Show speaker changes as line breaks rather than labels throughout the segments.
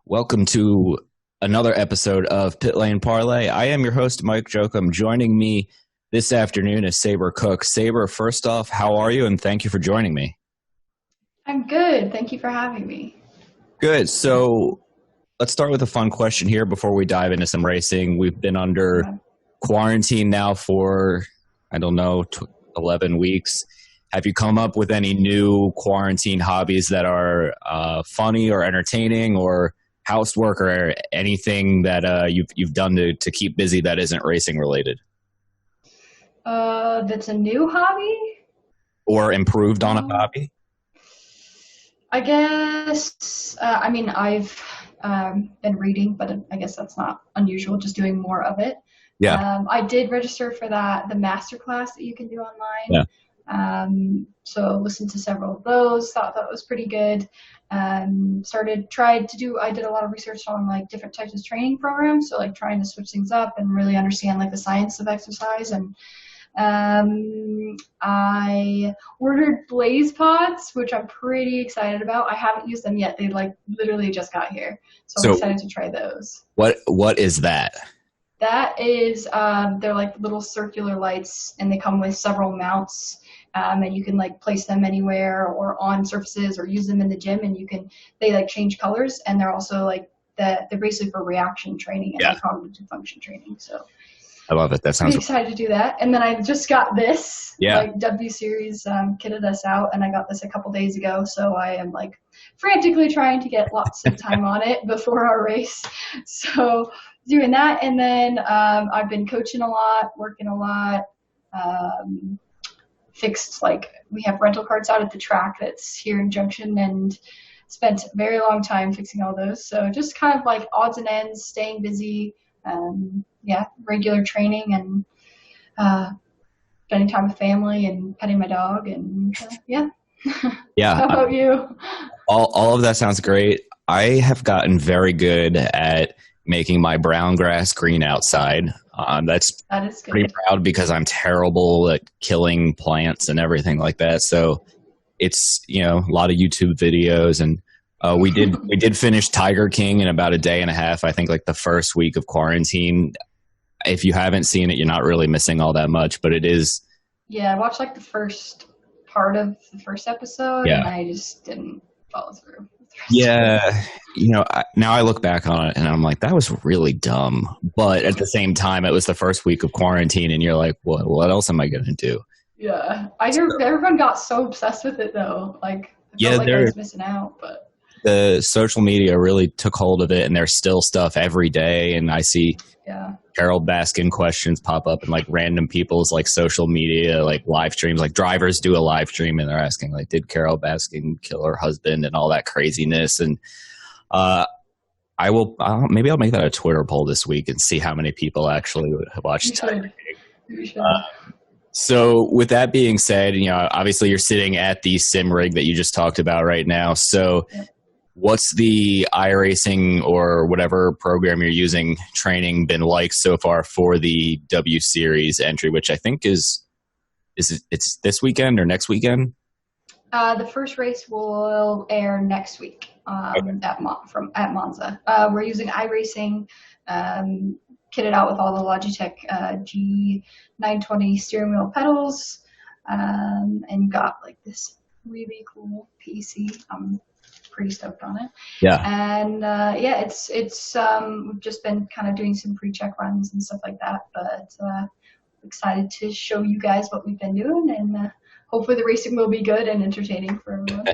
Welcome to another episode of Pit Lane Parlay. I am your host, Mike Jokum. Joining me this afternoon is Sabre Cook. Sabre, first off, how are you? And thank you for joining me.
I'm good. Thank you for having me.
Good. So let's start with a fun question here before we dive into some racing. We've been under quarantine now for, 11 weeks. Have you come up with any new quarantine hobbies that are funny or entertaining, or housework, or anything that you've done to keep busy that isn't racing related?
That's a new hobby?
Or improved on a hobby?
I guess, I've been reading, but I guess that's not unusual, just doing more of it.
Yeah.
I did register for the masterclass that you can do online.
Yeah.
So listened to several of those, thought that was pretty good. I did a lot of research on like different types of training programs. So like trying to switch things up and really understand like the science of exercise. And I ordered Blaze Pods, which I'm pretty excited about. I haven't used them yet. They like literally just got here. So I'm excited to try those.
What is that?
That is, they're like little circular lights, and they come with several mounts, and you can like place them anywhere or on surfaces or use them in the gym, and they like change colors, and they're also like they're basically for reaction training and like cognitive function training. So
I love it. That sounds
pretty excited to do that. And then I just got this,
Yeah.
like W Series kitted us out, and I got this a couple days ago. So I am like frantically trying to get lots of time on it before our race. So doing that, and then I've been coaching a lot, working a lot, fixed, like we have rental carts out at the track that's here in Junction, and spent a very long time fixing all those. So just kind of like odds and ends, staying busy, regular training, and spending time with family and petting my dog, and yeah. How about you?
All of that sounds great. I have gotten very good at making my brown grass green outside. That is good. Pretty proud, because I'm terrible at killing plants and everything like that. So it's, a lot of YouTube videos, and we did finish Tiger King in about a day and a half. I think like the first week of quarantine. If you haven't seen it, you're not really missing all that much, but it is. Yeah,
I watched like the first part of the first episode, and I just didn't follow through.
Yeah, now I look back on it and I'm like, that was really dumb. But at the same time, it was the first week of quarantine, and you're like, what else am I going to do?
Yeah, I hear everyone got so obsessed with it though. Like, I was missing out, but
the social media really took hold of it, and there's still stuff every day, and I see Carol Baskin questions pop up in like random people's like social media, like live streams, like drivers do a live stream and they're asking like, did Carol Baskin kill her husband, and all that craziness. And I'll make that a Twitter poll this week and see how many people actually watch Tiger King. So with that being said, obviously you're sitting at the sim rig that you just talked about right now. So what's the iRacing or whatever program you're using training been like so far for the W Series entry, which I think it's this weekend or next weekend?
The first race will air next week at Monza. We're using iRacing, kitted out with all the Logitech G920 steering wheel pedals, and got like this really cool PC. I'm pretty stoked on it.
Yeah.
And it's we've just been kind of doing some pre-check runs and stuff like that, but excited to show you guys what we've been doing, and hopefully the racing will be good and entertaining for everyone.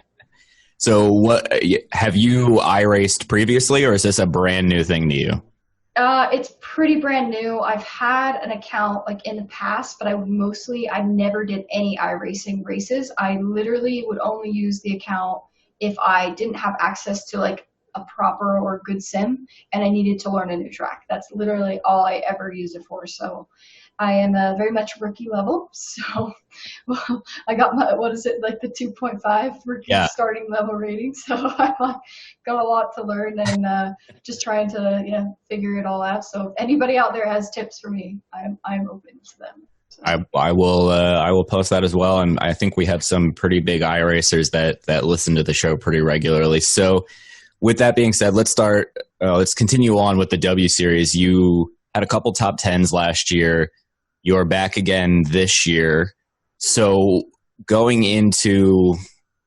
So what have you iRaced previously, or is this a brand new thing to you?
It's pretty brand new. I've had an account like in the past, but I never did any iRacing races. I literally would only use the account if I didn't have access to like a proper or good sim and I needed to learn a new track. That's literally all I ever use it for. So I am very much rookie level. So I got my, like the 2.5 rookie starting level rating. So I got a lot to learn, and just trying to figure it all out. So if anybody out there has tips for me, I'm open to them. So.
I will post that as well, and I think we have some pretty big iRacers that listen to the show pretty regularly. So with that being said, let's continue on with the W Series. You had a couple top tens last year. You're back again this year. So going into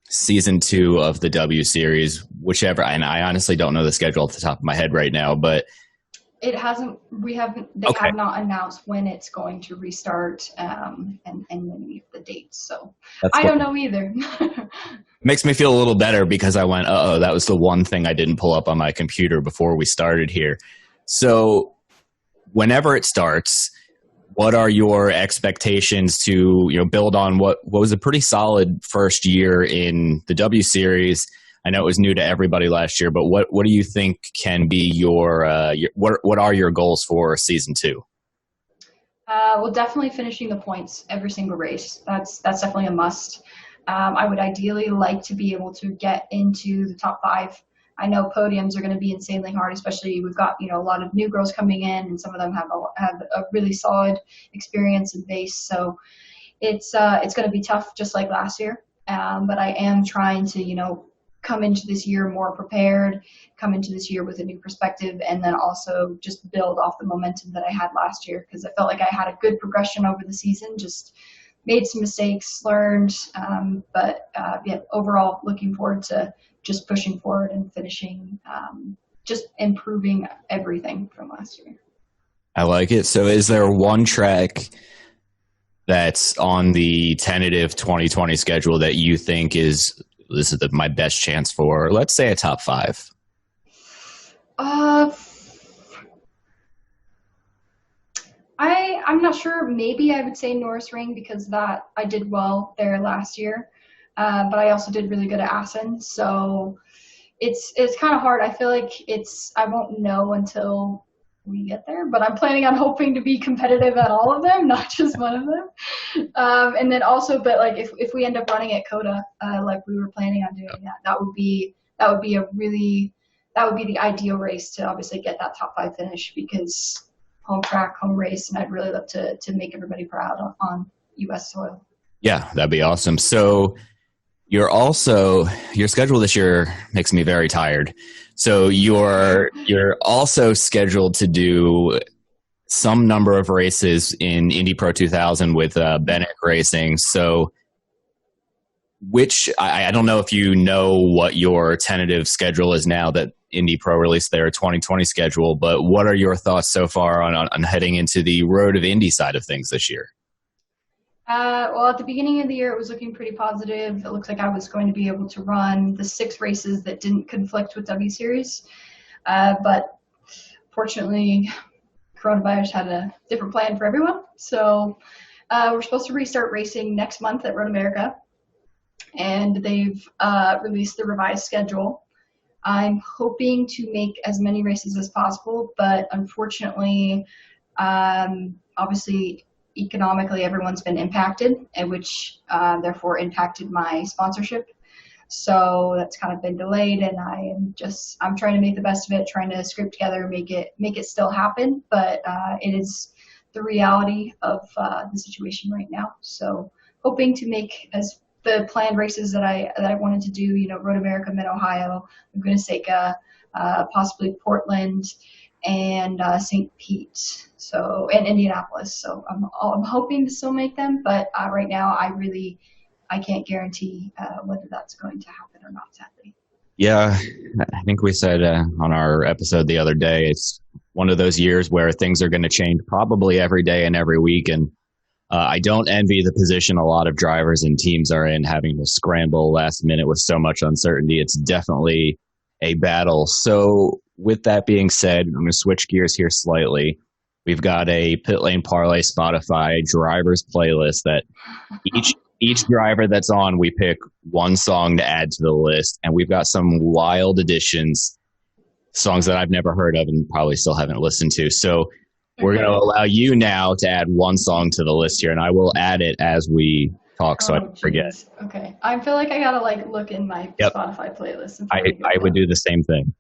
season 2 of the W Series, whichever, and I honestly don't know the schedule off the top of my head right now, but
they have not announced when it's going to restart, and many of the dates. So I don't know either.
Makes me feel a little better because I went, that was the one thing I didn't pull up on my computer before we started here. So whenever it starts, what are your expectations to build on what was a pretty solid first year in the W Series? I know it was new to everybody last year, but what do you think can be what are your goals for season 2?
Well, definitely finishing the points every single race. That's definitely a must. I would ideally like to be able to get into the top 5. I know podiums are going to be insanely hard, especially we've got a lot of new girls coming in, and some of them have a really solid experience and base. So it's going to be tough, just like last year. But I am trying to come into this year more prepared, come into this year with a new perspective, and then also just build off the momentum that I had last year, because I felt like I had a good progression over the season, just made some mistakes, learned, but overall looking forward to just pushing forward and finishing, just improving everything from last year.
I like it. So is there one track that's on the tentative 2020 schedule that you think this is my best chance for, let's say, a top 5?
I'm not sure. Maybe I would say Norris Ring, because that I did well there last year, but I also did really good at Assen. So it's kind of hard. I feel like I won't know until we get there, but I'm planning on hoping to be competitive at all of them, not just one of them. And then also, but like if we end up running at Coda, like we were planning on doing that would be the ideal race to obviously get that top 5 finish, because home track, home race, and I'd really love to make everybody proud on U.S. soil.
Yeah, that'd be awesome. So your schedule this year makes me very tired. So you're also scheduled to do some number of races in Indy Pro 2000 with Bennett Racing. So I don't know if you know what your tentative schedule is now that Indy Pro released their 2020 schedule, but what are your thoughts so far on heading into the Road of Indy side of things this year?
Well, at the beginning of the year, it was looking pretty positive. It looks like I was going to be able to run the 6 races that didn't conflict with W Series. But fortunately, coronavirus had a different plan for everyone. So we're supposed to restart racing next month at Road America, and they've released the revised schedule. I'm hoping to make as many races as possible, but unfortunately, obviously, economically, everyone's been impacted, and which therefore impacted my sponsorship. So that's kind of been delayed, and I'm trying to make the best of it, trying to scrape together, make it still happen. But it is the reality of the situation right now. So hoping to make as the planned races that I wanted to do, Road America, Mid-Ohio, Laguna Seca, possibly Portland, and St. Pete, and Indianapolis. So I'm hoping to still make them, but right now I can't guarantee whether that's going to happen or not, sadly.
Yeah, I think we said on our episode the other day, it's one of those years where things are going to change probably every day and every week, and I don't envy the position a lot of drivers and teams are in, having to scramble last minute with so much uncertainty. It's definitely a battle. So with that being said, I'm going to switch gears here slightly. We've got a Pit Lane Parlay Spotify drivers playlist that each driver that's on, we pick one song to add to the list, and we've got some wild additions, songs that I've never heard of and probably still haven't listened to. So we're going to allow you now to add one song to the list here, and I will add it as we talk so I don't forget.
Okay. I feel like I got to look in my Spotify playlist.
I would do the same thing.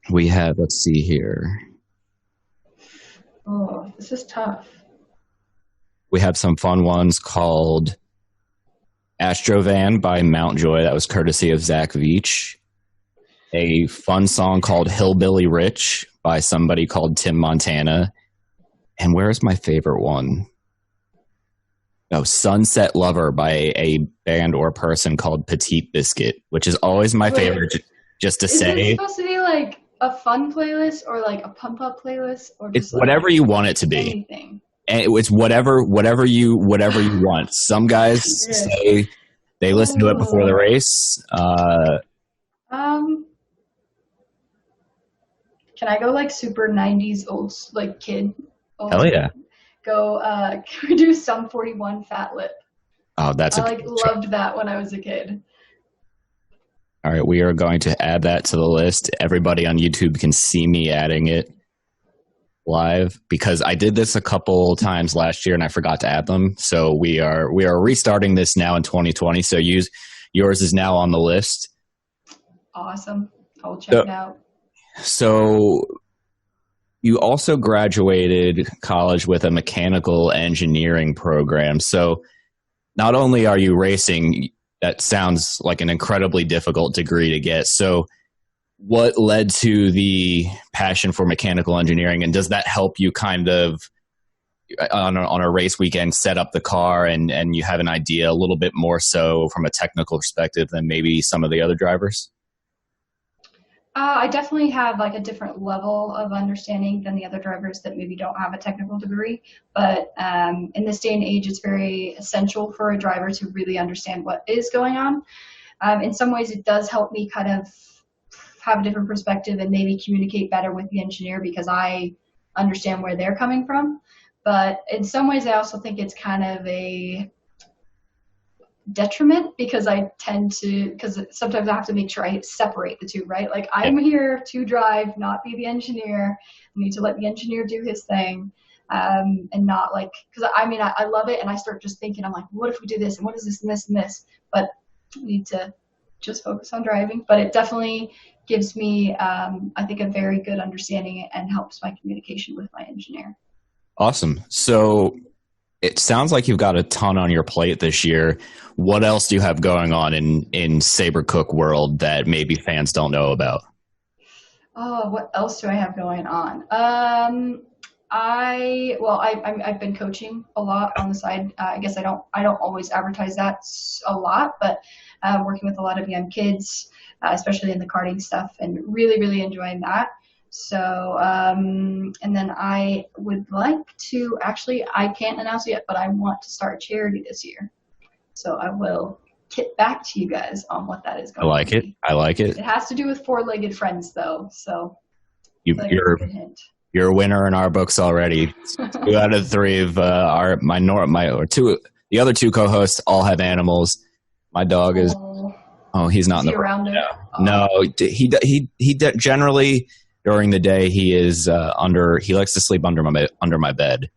We have, let's see here.
Oh, this is tough.
We have some fun ones called Astrovan by Mountjoy. That was courtesy of Zach Veach. a fun song called Hillbilly Rich by somebody called Tim Montana. And where's my favorite one? Oh, Sunset Lover by a band or person called Petite Biscuit, which is always my favorite, just to say.
Is it supposed to be like a fun playlist or like a pump up playlist? Or just
it's whatever you want it to be.
Anything.
And it's whatever you want. Some guys say they listen to it before the race.
Can I go like super 90s old, like kid?
Hell yeah.
Go, can we do Sum 41 Fat Lip?
Oh, that's
I loved that when I was a kid.
All right, we are going to add that to the list. Everybody on YouTube can see me adding it live because I did this a couple times last year and I forgot to add them. So we are restarting this now in 2020. So yours is now on the list.
Awesome. I'll check it out.
So you also graduated college with a mechanical engineering program. So not only are you racing, that sounds like an incredibly difficult degree to get. So what led to the passion for mechanical engineering, and does that help you kind of on a race weekend set up the car and you have an idea a little bit more so from a technical perspective than maybe some of the other drivers?
I definitely have like a different level of understanding than the other drivers that maybe don't have a technical degree. But in this day and age, it's very essential for a driver to really understand what is going on. In some ways, it does help me kind of have a different perspective and maybe communicate better with the engineer because I understand where they're coming from. But in some ways, I also think it's kind of a detriment because because sometimes I have to make sure I separate the two, right? Like I'm here to drive, not be the engineer. I need to let the engineer do his thing, and not like, because I love it and I start just thinking, I'm like, what if we do this and what is this and this and this? But I need to just focus on driving. But it definitely gives me, I think, a very good understanding and helps my communication with my engineer.
Awesome. So it sounds like you've got a ton on your plate this year. What else do you have going on in Sabre Cook world that maybe fans don't know about?
Oh, what else do I have going on? I've been coaching a lot on the side. I guess I don't always advertise that a lot, but working with a lot of young kids, especially in the karting stuff, and really, really enjoying that. So, and then I would like to, actually, I can't announce it yet, but I want to start a charity this year. So I will get back to you guys on what that is going to be.
I like it.
It has to do with four-legged friends, though. So
you're a winner in our books already. 2 out of 3 of the other 2 co-hosts all have animals. My dog is. Oh, he's not in the
around there.
No, he generally during the day he is under. He likes to sleep under my bed.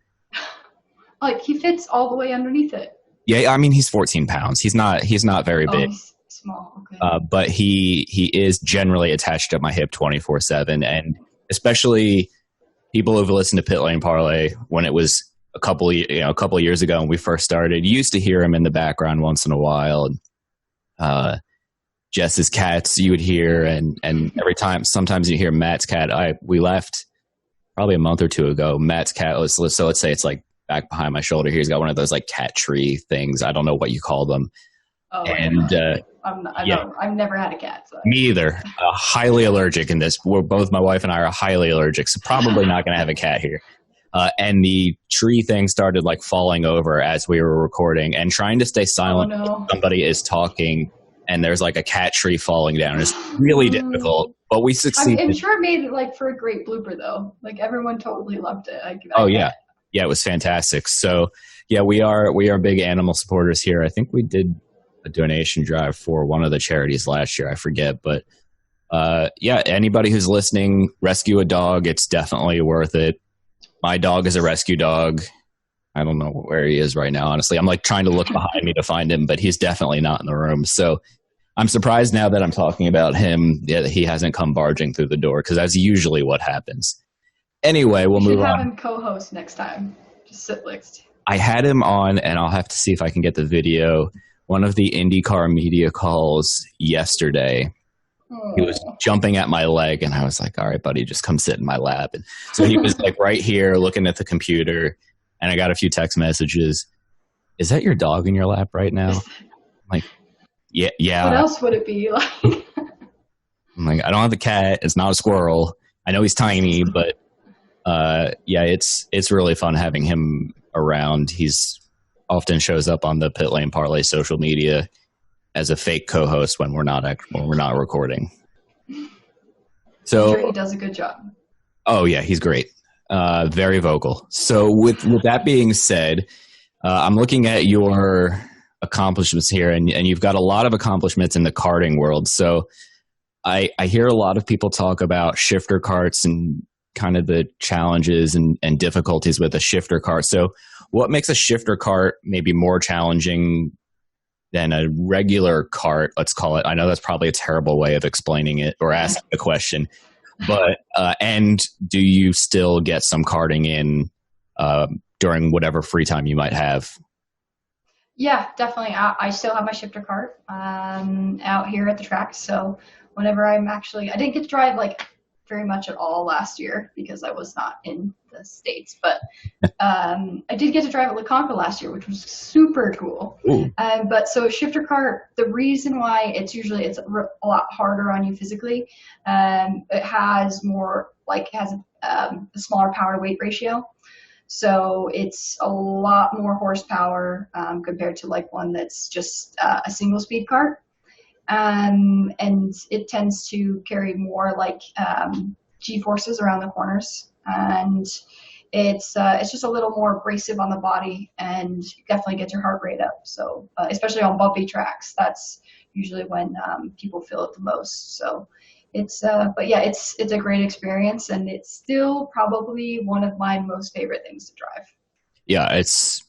Like he fits all the way underneath it.
Yeah, I mean he's 14 pounds. He's not very big.
He's small. Okay.
But he is generally attached to my hip 24/7, and especially people who've listened to Pit Lane Parlay when it was a couple of years ago when we first started, you used to hear him in the background once in a while. And, Jess's cats you would hear, and every time, sometimes you hear Matt's cat. We left probably a month or 2 ago. Matt's cat was, so let's say it's like back behind my shoulder here. He's got one of those like cat tree things. I don't know what you call them.
Oh, and I've never had a cat. So.
Me either. Highly allergic in this. Both my wife and I are highly allergic, so probably not going to have a cat here. And the tree thing started like falling over as we were recording, and trying to stay silent.
Oh, no.
Somebody is talking, and there's like a cat tree falling down. It's really difficult, but we succeeded.
I'm sure it made it like for a great blooper though. Like everyone totally loved it.
Yeah, it was fantastic. So yeah, we are big animal supporters here. I think we did a donation drive for one of the charities last year. I forget, but anybody who's listening, rescue a dog. It's definitely worth it. My dog is a rescue dog. I don't know where he is right now, honestly. I'm like trying to look behind me to find him, but he's definitely not in the room. So I'm surprised now that I'm talking about him that he hasn't come barging through the door, because that's usually what happens. Anyway, we'll move on.
You should have him co-host next time. Just sit next.
I had him on, and I'll have to see if I can get the video. One of the IndyCar media calls yesterday, He was jumping at my leg, and I was like, all right, buddy, just come sit in my lap. And so he was like right here looking at the computer, and I got a few text messages. Is that your dog in your lap right now? I'm like, yeah.
What else would it be like?
I'm like, I don't have a cat. It's not a squirrel. I know he's tiny, but yeah, it's really fun having him around. He's often shows up on the Pit Lane Parlay social media as a fake co-host when we're not recording. So
I'm sure he does a good job.
Oh yeah, he's great. Very vocal. So with that being said, I'm looking at your accomplishments here, and you've got a lot of accomplishments in the karting world. So I hear a lot of people talk about shifter karts and kind of the challenges and difficulties with a shifter kart. So what makes a shifter kart maybe more challenging than a regular kart, let's call it? I know that's probably a terrible way of explaining it or asking the question, but and do you still get some karting in during whatever free time you might have?
Yeah, definitely. I still have my shifter kart out here at the track. So whenever I didn't get to drive like very much at all last year because I was not in the States, but I did get to drive at Leconca last year, which was super cool. But so shifter kart, the reason why it's a lot harder on you physically, it has a smaller power weight ratio. So it's a lot more horsepower compared to like one that's just a single speed kart. And it tends to carry more like G-forces around the corners. And it's just a little more abrasive on the body and definitely gets your heart rate up. So especially on bumpy tracks, that's usually when people feel it the most. So but yeah, it's a great experience, and it's still probably one of my most favorite things to drive.
Yeah,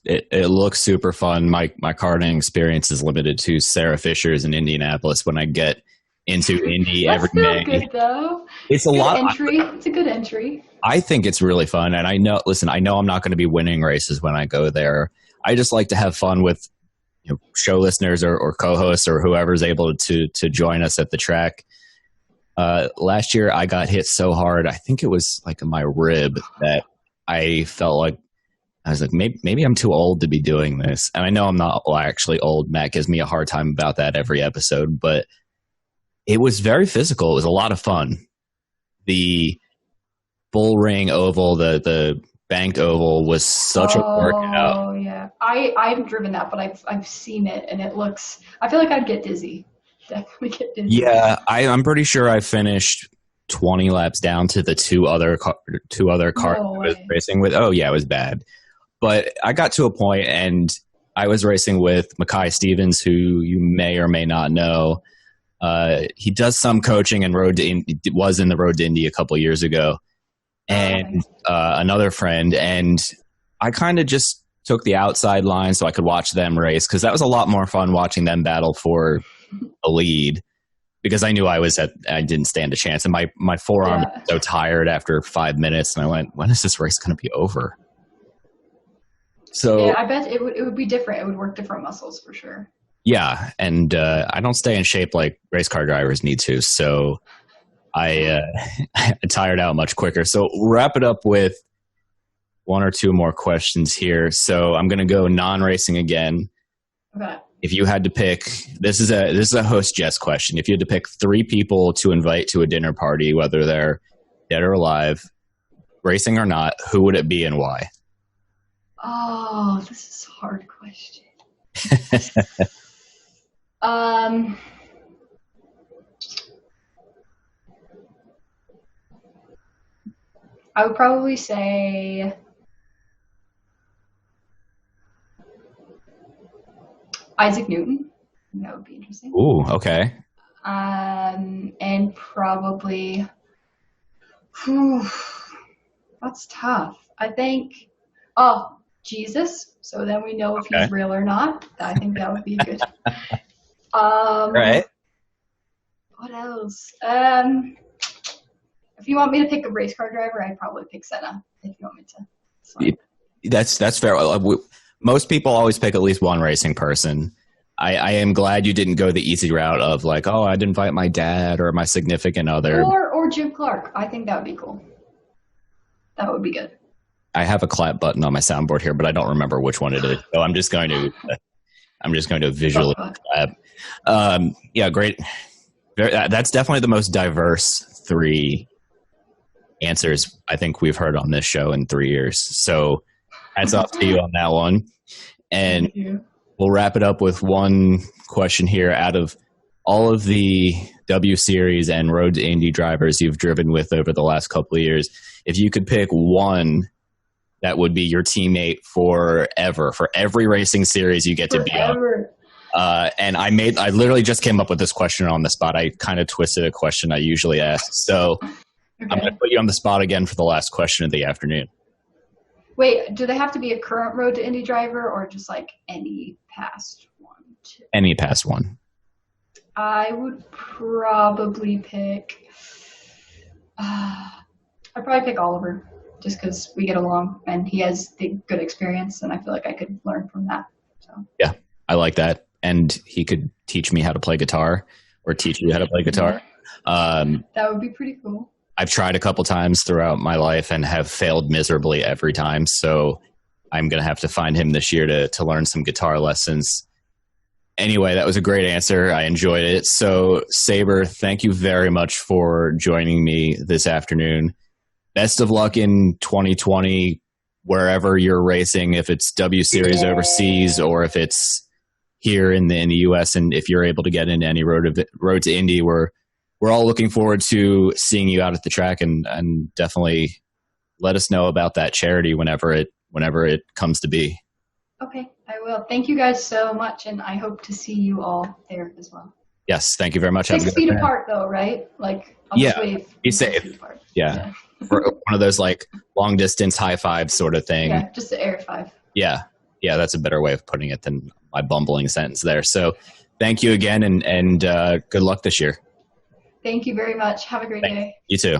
it looks super fun. My karting experience is limited to Sarah Fisher's in Indianapolis. When I get into Indy every May,
good though.
It's a lot
entry. It's a good entry.
I think it's really fun, and I know I'm not going to be winning races when I go there. I just like to have fun with show listeners or co-hosts or whoever's able to join us at the track. Last year I got hit so hard, I think it was like in my rib, that I felt like I was like, maybe I'm too old to be doing this. And I know I'm not actually old. Matt gives me a hard time about that every episode, but it was very physical. It was a lot of fun. The bull ring oval, the banked oval was such a workout.
Oh yeah, I haven't driven that, but I've seen it, and it looks. I feel like I'd get dizzy. Definitely get dizzy.
Yeah, I'm pretty sure I finished 20 laps down to the two other cars I was racing with. Oh yeah, it was bad. But I got to a point, and I was racing with Mackay Stevens, who you may or may not know. He does some coaching and was in the Road to Indy a couple years ago, and another friend. And I kind of just took the outside line so I could watch them race, because that was a lot more fun watching them battle for a lead, because I knew I didn't stand a chance, and my forearm was so tired after 5 minutes, and I went, when is this race going to be over? So
yeah, I bet it would be different. It would work different muscles for sure.
Yeah, and I don't stay in shape like race car drivers need to, so I tired out much quicker. So wrap it up with one or two more questions here. So I'm going to go non-racing again.
Okay.
If you had to pick, this is a host Jess question. If you had to pick 3 people to invite to a dinner party, whether they're dead or alive, racing or not, who would it be and why?
Oh, this is a hard question. I would probably say Isaac Newton. That would be interesting.
Ooh, okay.
And probably, that's tough. I think, Jesus. So then we know if he's real or not. I think that would be good.
Right.
What else? If you want me to pick a race car driver, I'd probably pick Senna. If you want me to.
That's fair. Most people always pick at least one racing person. I am glad you didn't go the easy route of like, oh, I'd invite my dad or my significant other.
Or Jim Clark. I think that would be cool. That would be good.
I have a clap button on my soundboard here, but I don't remember which one it is. So I'm just going to visually clap. Yeah, great. That's definitely the most diverse 3 answers I think we've heard on this show in 3 years. So hats off to you on that one. And we'll wrap it up with one question here. Out of all of the W Series and Road to Indy drivers you've driven with over the last couple of years, if you could pick one that would be your teammate forever, for every racing series you get to be on. And I literally just came up with this question on the spot. I kind of twisted a question I usually ask. So I'm going to put you on the spot again for the last question of the afternoon.
Wait, do they have to be a current Road to Indy driver or just like any past one?
Any past one.
I would probably pick I'd probably pick Oliver just because we get along and he has the good experience and I feel like I could learn from that. So yeah,
I like that. And he could teach me how to play guitar or teach you how to play guitar.
That would be pretty cool.
I've tried a couple times throughout my life and have failed miserably every time. So I'm going to have to find him this year to learn some guitar lessons. Anyway, that was a great answer. I enjoyed it. So Sabre, thank you very much for joining me this afternoon. Best of luck in 2020, wherever you're racing, if it's W Series overseas or if it's here in the U.S. And if you're able to get into any road to Indy, we're all looking forward to seeing you out at the track and definitely let us know about that charity whenever it comes to be.
Okay, I will. Thank you guys so much, and I hope to see you all there as well.
Yes, thank you very much.
6 feet apart, though, right? Like, I'll just wave.
Be safe. Yeah. One of those like long distance high five sort of thing.
Yeah, just an air 5.
Yeah, that's a better way of putting it than my bumbling sentence there. So, thank you again, and good luck this year.
Thank you very much. Have a great day.
You too.